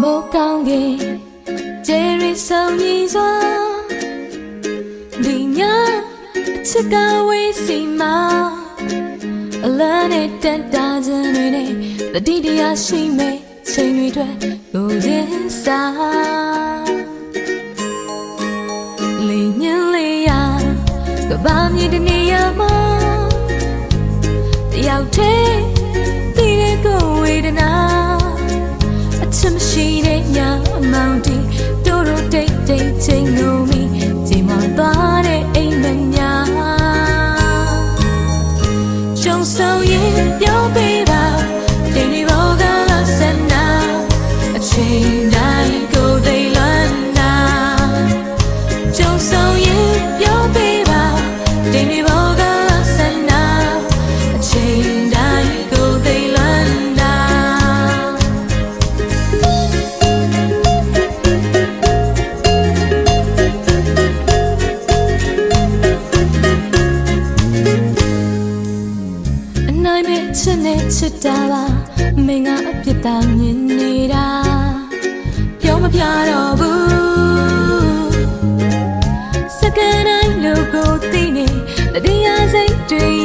မိုးကောင်းကင်ကျဲရီဆောင်ကြီးစွာဒီညအချစ်ကဝေးစီမှာအလန်းနဲ့တက်တာခြင်းတွေနဲ့တတိတရားရှိမဲ့ချိန်တွေအတွက်ကိုရင်စားလေညင်လေးရကဘာမြည်တနေရမှာတယောက်တည်းဒီရဲ့ကိုဝေဒနာအချစ်မရှိတဲ့ညအမောင်တီတို့တို့တိတ်တိတ်ချိန်လို့မိချိန်မသွားတဲ့အိမ်မညာရှုံဆောင်ရင်ပြောပေးပါတင်းဒီဘောကလာစနာအချိန်တိုင်းကိုသိလွမ်းနာရှုံဆောင်ရင်ပြောပေးပါတင်းဒီဘောကလာစနာအချိန်တိုင်းကိုသိလွမ်းနာချစ်နဲ့ချစ်တာပါမင်းကအပြစ်သားမြင်နေတာပြောမပြတော့ဘူးစကန်တိုင်းလိုကိုသိနေတရားစိတ်တွေရ